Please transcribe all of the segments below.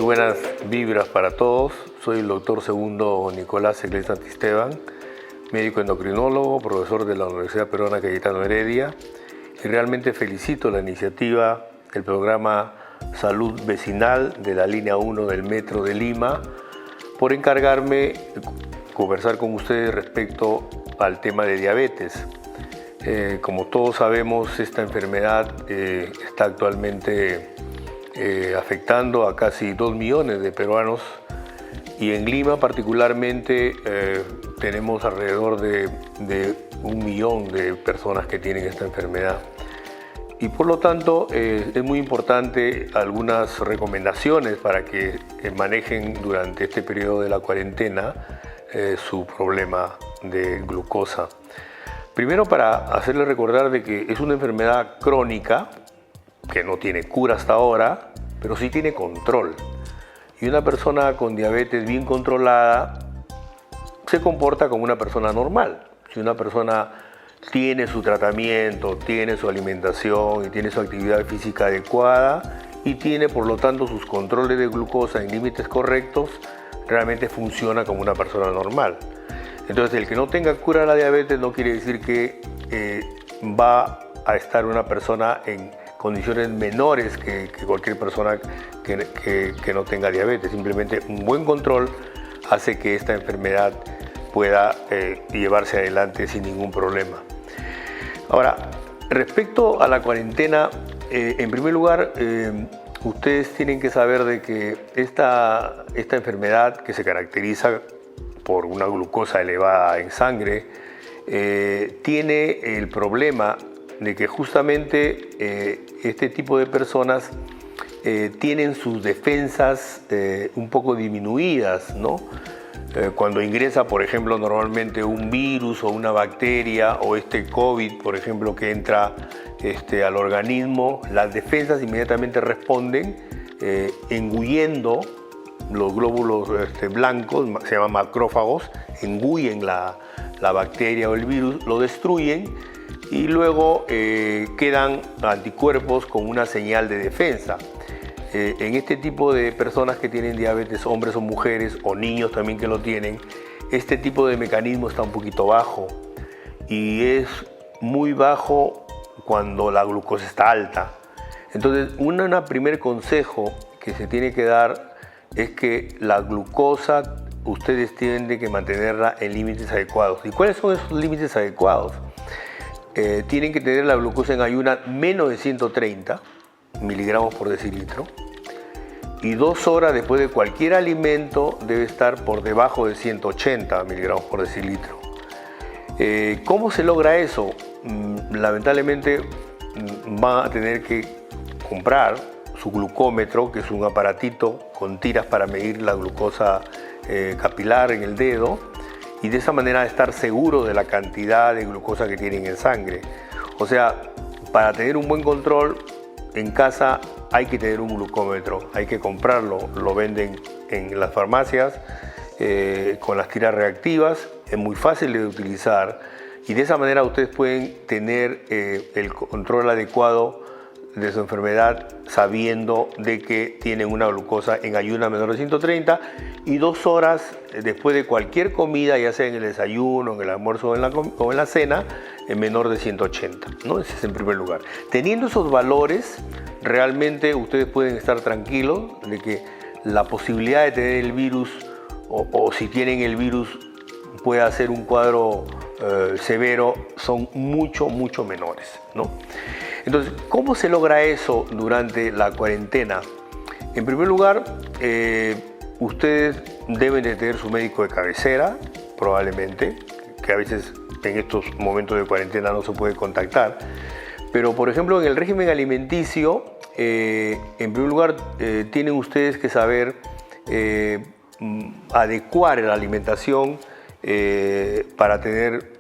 buenas vibras para todos. Soy el doctor segundo Nicolás Eglés Santisteban, médico endocrinólogo, profesor de la Universidad Peruana Cayetano Heredia, y realmente felicito la iniciativa del programa Salud Vecinal de la línea 1 del Metro de Lima por encargarme de conversar con ustedes respecto al tema de diabetes. Como todos sabemos, esta enfermedad está actualmente afectando a casi 2 millones de peruanos, y en Lima particularmente tenemos alrededor de 1 millón de personas que tienen esta enfermedad. Y por lo tanto es muy importante algunas recomendaciones para que manejen durante este periodo de la cuarentena su problema de glucosa. Primero, para hacerles recordar de que es una enfermedad crónica que no tiene cura hasta ahora, pero sí tiene control. Y una persona con diabetes bien controlada se comporta como una persona normal. Si una persona tiene su tratamiento, tiene su alimentación y tiene su actividad física adecuada y tiene por lo tanto sus controles de glucosa en límites correctos, realmente funciona como una persona normal. Entonces, el que no tenga cura de la diabetes no quiere decir que va a estar una persona en condiciones menores que cualquier persona que no tenga diabetes. Simplemente un buen control hace que esta enfermedad pueda llevarse adelante sin ningún problema. Ahora, respecto a la cuarentena, en primer lugar, ustedes tienen que saber de que esta enfermedad, que se caracteriza por una glucosa elevada en sangre, tiene el problema de que justamente este tipo de personas tienen sus defensas un poco disminuidas, ¿no? Cuando ingresa, por ejemplo, normalmente un virus o una bacteria o este COVID, por ejemplo, que entra al organismo, las defensas inmediatamente responden engullendo los glóbulos blancos, se llaman macrófagos, engullen la bacteria o el virus, lo destruyen y luego quedan anticuerpos con una señal de defensa. En este tipo de personas que tienen diabetes, hombres o mujeres, o niños también que lo tienen, este tipo de mecanismo está un poquito bajo, y es muy bajo cuando la glucosa está alta. Entonces, un primer consejo que se tiene que dar es que la glucosa ustedes tienen que mantenerla en límites adecuados. ¿Y cuáles son esos límites adecuados? Tienen que tener la glucosa en ayuna menos de 130 miligramos por decilitro, y 2 horas después de cualquier alimento debe estar por debajo de 180 miligramos por decilitro. ¿Cómo se logra eso? Lamentablemente van a tener que comprar su glucómetro, que es un aparatito con tiras para medir la glucosa capilar en el dedo, y de esa manera estar seguro de la cantidad de glucosa que tienen en sangre. O sea, para tener un buen control en casa hay que tener un glucómetro, hay que comprarlo, lo venden en las farmacias con las tiras reactivas, es muy fácil de utilizar, y de esa manera ustedes pueden tener el control adecuado de su enfermedad sabiendo de que tienen una glucosa en ayuna menor de 130, y 2 horas después de cualquier comida, ya sea en el desayuno, en el almuerzo o en la cena, en menor de 180, ¿no? Ese es en primer lugar. Teniendo esos valores, realmente ustedes pueden estar tranquilos de que la posibilidad de tener el virus, o si tienen el virus pueda ser un cuadro severo, son mucho menores, ¿no? Entonces, ¿cómo se logra eso durante la cuarentena? En primer lugar, ustedes deben de tener su médico de cabecera, probablemente, que a veces en estos momentos de cuarentena no se puede contactar. Pero, por ejemplo, en el régimen alimenticio, en primer lugar, tienen ustedes que saber adecuar la alimentación para tener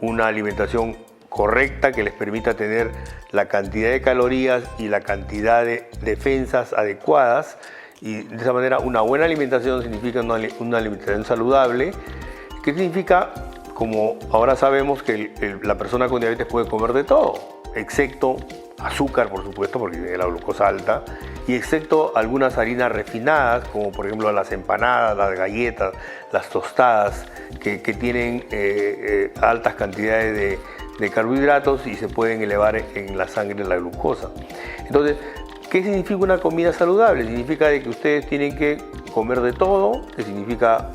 una alimentación correcta que les permita tener la cantidad de calorías y la cantidad de defensas adecuadas, y de esa manera una buena alimentación significa una alimentación saludable, que significa, como ahora sabemos, que la persona con diabetes puede comer de todo, excepto azúcar, por supuesto, porque tiene la glucosa alta, y excepto algunas harinas refinadas, como por ejemplo las empanadas, las galletas, las tostadas, que tienen altas cantidades de carbohidratos y se pueden elevar en la sangre la glucosa. Entonces, ¿qué significa una comida saludable? Significa de que ustedes tienen que comer de todo, que significa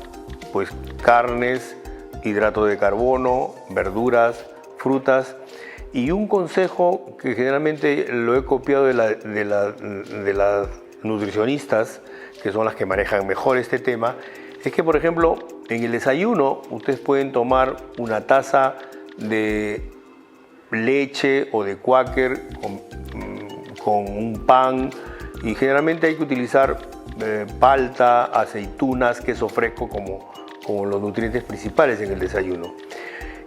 pues carnes, hidratos de carbono, verduras, frutas. Y un consejo que generalmente lo he copiado de las nutricionistas, que son las que manejan mejor este tema, es que, por ejemplo, en el desayuno ustedes pueden tomar una taza de leche o de Quaker con un pan, y generalmente hay que utilizar palta, aceitunas, queso fresco como los nutrientes principales en el desayuno.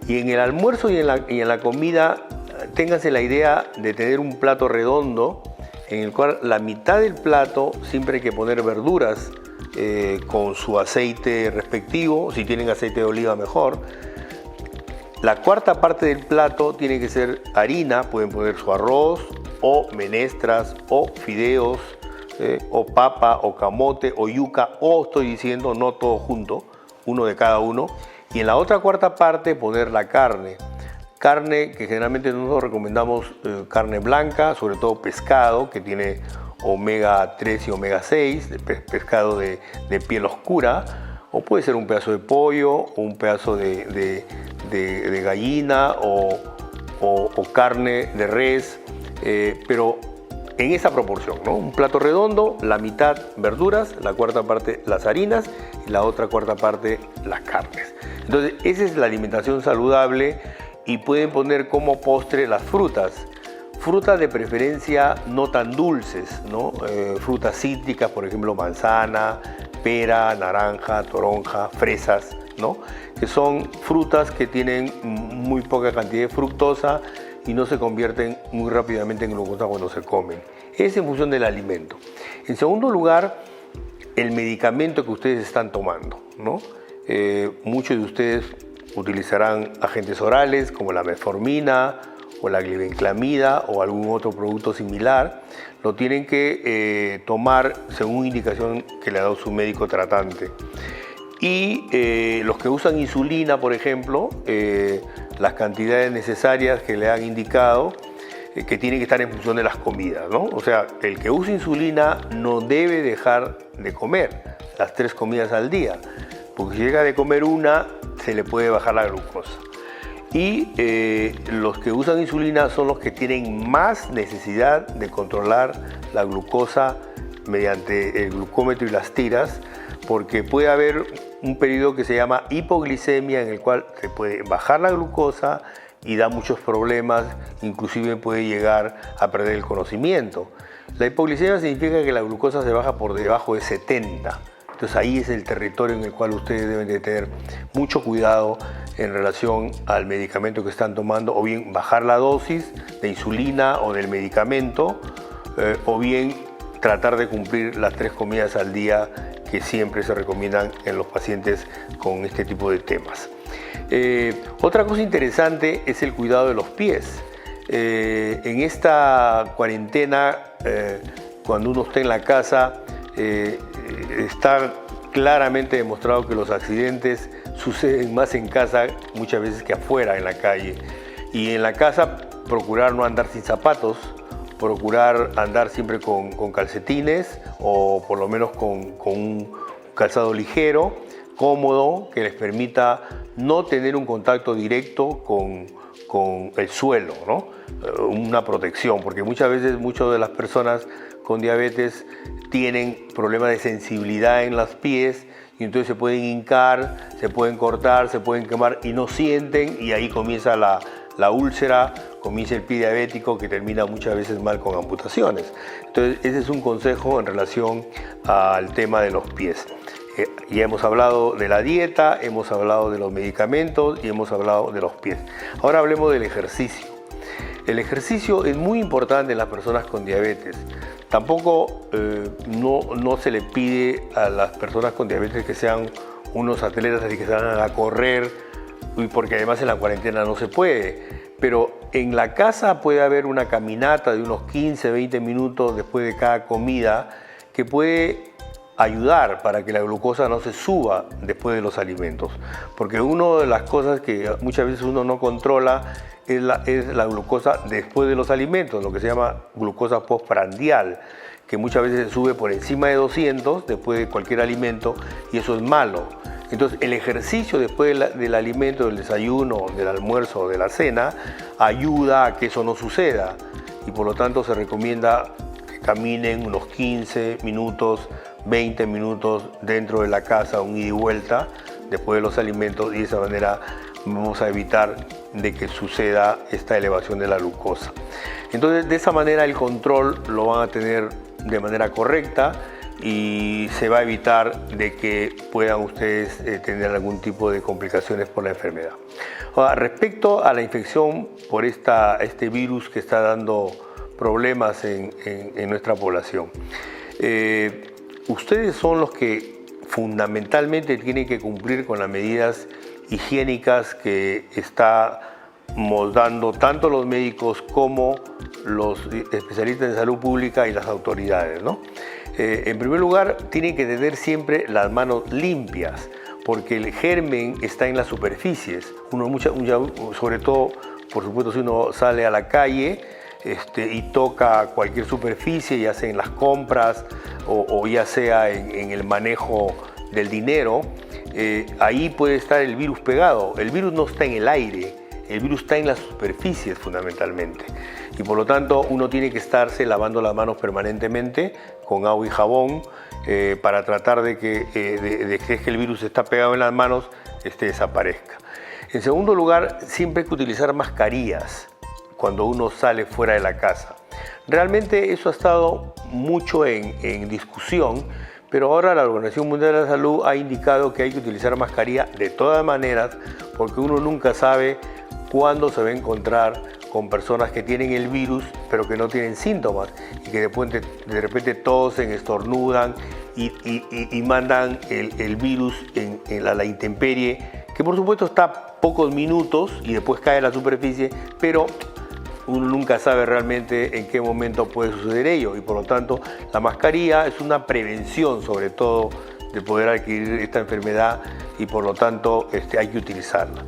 Y en el almuerzo y en la comida, ténganse la idea de tener un plato redondo en el cual la mitad del plato siempre hay que poner verduras con su aceite respectivo, si tienen aceite de oliva mejor. La cuarta parte del plato tiene que ser harina, pueden poner su arroz o menestras o fideos o papa o camote o yuca, o estoy diciendo no todo junto, uno de cada uno. Y en la otra cuarta parte poner la carne. Carne que generalmente nosotros recomendamos carne blanca, sobre todo pescado, que tiene omega 3 y omega 6, pescado de piel oscura, o puede ser un pedazo de pollo, o un pedazo de gallina, o carne de res, pero en esa proporción, ¿no? Un plato redondo, la mitad verduras, la cuarta parte las harinas y la otra cuarta parte las carnes. Entonces, esa es la alimentación saludable, y pueden poner como postre las frutas. Frutas de preferencia no tan dulces, ¿no? Frutas cítricas, por ejemplo, manzana, pera, naranja, toronja, fresas, ¿no? Que son frutas que tienen muy poca cantidad de fructosa y no se convierten muy rápidamente en glucosa cuando se comen. Es en función del alimento. En segundo lugar, el medicamento que ustedes están tomando, ¿no? Muchos de ustedes utilizarán agentes orales como la metformina o la glibenclamida o algún otro producto similar. Lo tienen que tomar según indicación que le ha dado su médico tratante. Y los que usan insulina, por ejemplo, las cantidades necesarias que le han indicado, que tienen que estar en función de las comidas, ¿no? O sea, el que usa insulina no debe dejar de comer las 3 comidas al día, porque si llega de comer una, se le puede bajar la glucosa. Y los que usan insulina son los que tienen más necesidad de controlar la glucosa mediante el glucómetro y las tiras, porque puede haber un periodo que se llama hipoglicemia, en el cual se puede bajar la glucosa y da muchos problemas, inclusive puede llegar a perder el conocimiento. La hipoglicemia significa que la glucosa se baja por debajo de 70. Entonces ahí es el territorio en el cual ustedes deben de tener mucho cuidado en relación al medicamento que están tomando, o bien bajar la dosis de insulina o del medicamento, o bien tratar de cumplir las 3 comidas al día que siempre se recomiendan en los pacientes con este tipo de temas. Otra cosa interesante es el cuidado de los pies. En esta cuarentena, cuando uno está en la casa, está claramente demostrado que los accidentes suceden más en casa muchas veces que afuera en la calle. Y en la casa procurar no andar sin zapatos, procurar andar siempre con calcetines, o por lo menos con un calzado ligero, cómodo, que les permita no tener un contacto directo con el suelo, ¿no? Una protección, porque muchas veces muchas de las personas con diabetes tienen problemas de sensibilidad en los pies, y entonces se pueden hincar, se pueden cortar, se pueden quemar y no sienten, y ahí comienza la úlcera, comienza el pie diabético, que termina muchas veces mal con amputaciones. Entonces ese es un consejo en relación al tema de los pies. Ya hemos hablado de la dieta, hemos hablado de los medicamentos y hemos hablado de los pies. Ahora hablemos del ejercicio. El ejercicio es muy importante en las personas con diabetes. Tampoco no se le pide a las personas con diabetes que sean unos atletas y que salgan a correr, porque además en la cuarentena no se puede. pero en la casa puede haber una caminata de unos 15, 20 minutos después de cada comida que puede ayudar para que la glucosa no se suba después de los alimentos. Porque una de las cosas que muchas veces uno no controla es la glucosa después de los alimentos, lo que se llama glucosa postprandial, que muchas veces se sube por encima de 200 después de cualquier alimento, y eso es malo. Entonces el ejercicio después del alimento, del desayuno, del almuerzo o de la cena, ayuda a que eso no suceda, y por lo tanto se recomienda que caminen unos 15 minutos, 20 minutos dentro de la casa, un ida y vuelta después de los alimentos, y de esa manera vamos a evitar de que suceda esta elevación de la glucosa. Entonces, de esa manera el control lo van a tener de manera correcta y se va a evitar de que puedan ustedes tener algún tipo de complicaciones por la enfermedad. Ahora, respecto a la infección por este virus que está dando problemas en nuestra población, ustedes son los que fundamentalmente tienen que cumplir con las medidas higiénicas que estamos dando tanto los médicos como los especialistas en salud pública y las autoridades, ¿no? En primer lugar, tienen que tener siempre las manos limpias, porque el germen está en las superficies. Sobre todo, por supuesto, si uno sale a la calle y toca cualquier superficie, ya sea en las compras o ya sea en el manejo del dinero, ahí puede estar el virus pegado. El virus no está en el aire, el virus está en las superficies fundamentalmente. Y por lo tanto uno tiene que estarse lavando las manos permanentemente con agua y jabón para tratar de que el virus está pegado en las manos, desaparezca. En segundo lugar, siempre hay que utilizar mascarillas cuando uno sale fuera de la casa. Realmente eso ha estado mucho en discusión, pero ahora la Organización Mundial de la Salud ha indicado que hay que utilizar mascarilla de todas maneras, porque uno nunca sabe cuándo se va a encontrar con personas que tienen el virus pero que no tienen síntomas y que de repente tosen, estornudan y mandan el virus a la intemperie, que por supuesto está pocos minutos y después cae a la superficie, pero uno nunca sabe realmente en qué momento puede suceder ello, y por lo tanto la mascarilla es una prevención sobre todo de poder adquirir esta enfermedad, y por lo tanto hay que utilizarla.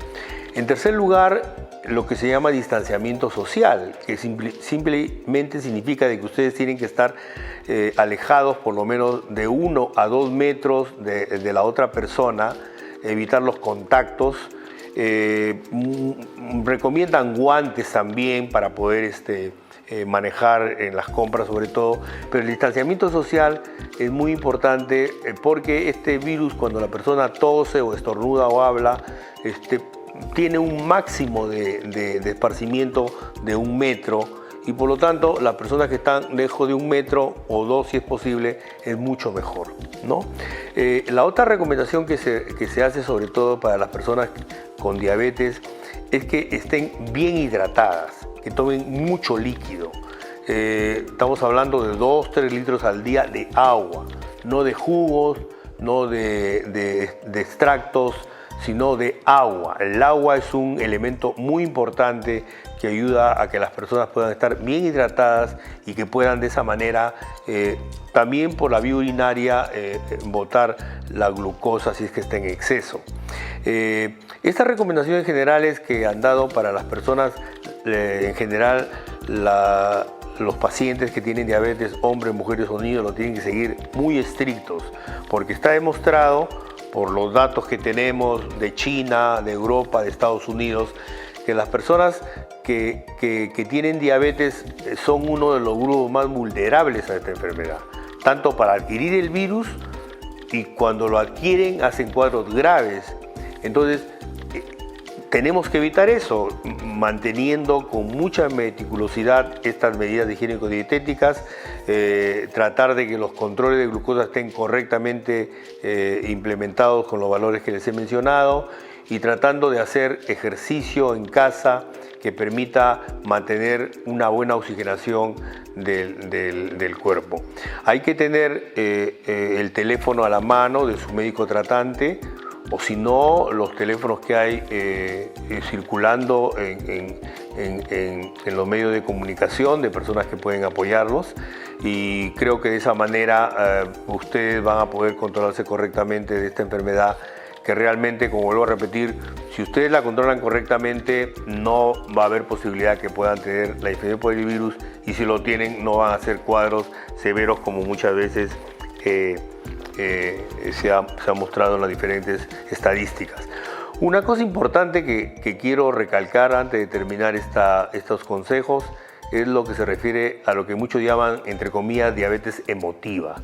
En tercer lugar, lo que se llama distanciamiento social, que simplemente significa de que ustedes tienen que estar alejados por lo menos de 1 a 2 metros de la otra persona, evitar los contactos. Recomiendan guantes también para poder manejar en las compras sobre todo, pero el distanciamiento social es muy importante porque este virus, cuando la persona tose o estornuda o habla, tiene un máximo de esparcimiento de 1 metro, y por lo tanto las personas que están lejos de 1 metro o 2, si es posible, es mucho mejor, ¿no? La otra recomendación que se hace sobre todo para las personas con diabetes es que estén bien hidratadas, que tomen mucho líquido. Estamos hablando de 2-3 litros al día de agua, no de jugos, no de extractos, sino de agua. El agua es un elemento muy importante que ayuda a que las personas puedan estar bien hidratadas y que puedan de esa manera también por la vía urinaria botar la glucosa si es que está en exceso. Estas recomendaciones generales que han dado para las personas, en general los pacientes que tienen diabetes, hombres, mujeres o niños, lo tienen que seguir muy estrictos, porque está demostrado por los datos que tenemos de China, de Europa, de Estados Unidos, que las personas que tienen diabetes son uno de los grupos más vulnerables a esta enfermedad, tanto para adquirir el virus, y cuando lo adquieren hacen cuadros graves. Entonces tenemos que evitar eso, manteniendo con mucha meticulosidad estas medidas higiénico-dietéticas, tratar de que los controles de glucosa estén correctamente implementados con los valores que les he mencionado, y tratando de hacer ejercicio en casa que permita mantener una buena oxigenación del cuerpo. Hay que tener el teléfono a la mano de su médico tratante, o si no, los teléfonos que hay circulando en los medios de comunicación de personas que pueden apoyarlos, y creo que de esa manera ustedes van a poder controlarse correctamente de esta enfermedad que realmente, como vuelvo a repetir, si ustedes la controlan correctamente no va a haber posibilidad que puedan tener la infección por el virus, y si lo tienen no van a ser cuadros severos como muchas veces se ha mostrado en las diferentes estadísticas. Una cosa importante que quiero recalcar antes de terminar estos consejos es lo que se refiere a lo que muchos llaman, entre comillas, diabetes emotiva.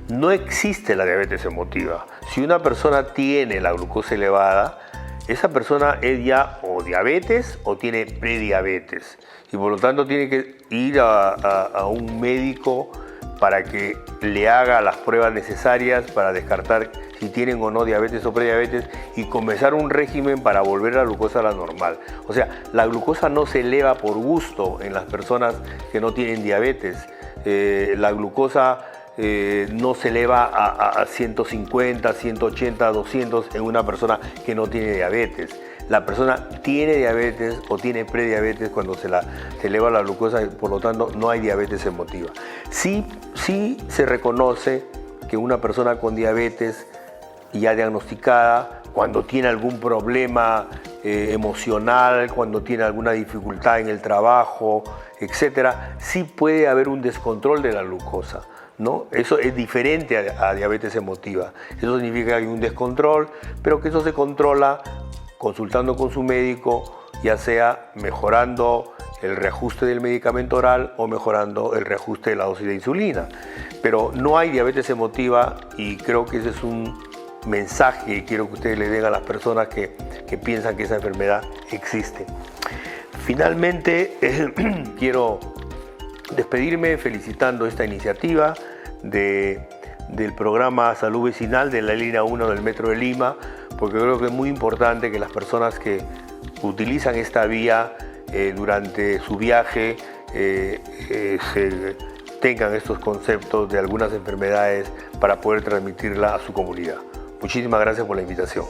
No existe la diabetes emotiva. Si una persona tiene la glucosa elevada, esa persona es ya o diabetes o tiene prediabetes, y por lo tanto tiene que ir a un médico para que le haga las pruebas necesarias para descartar si tienen o no diabetes o prediabetes, y comenzar un régimen para volver la glucosa a la normal. O sea, la glucosa no se eleva por gusto en las personas que no tienen diabetes. La glucosa no se eleva a 150, 180, 200 en una persona que no tiene diabetes. La persona tiene diabetes o tiene prediabetes cuando se eleva la glucosa, y por lo tanto no hay diabetes emotiva. Sí se reconoce que una persona con diabetes ya diagnosticada, cuando tiene algún problema emocional, cuando tiene alguna dificultad en el trabajo, etcétera, sí puede haber un descontrol de la glucosa, ¿no? Eso es diferente a diabetes emotiva. Eso significa que hay un descontrol, pero que eso se controla consultando con su médico, ya sea mejorando el reajuste del medicamento oral o mejorando el reajuste de la dosis de insulina. Pero no hay diabetes emotiva, y creo que ese es un mensaje que quiero que ustedes le den a las personas que piensan que esa enfermedad existe. Finalmente, quiero despedirme felicitando esta iniciativa del programa Salud Vecinal de la línea 1 del Metro de Lima, porque creo que es muy importante que las personas que utilizan esta vía durante su viaje tengan estos conceptos de algunas enfermedades para poder transmitirla a su comunidad. Muchísimas gracias por la invitación.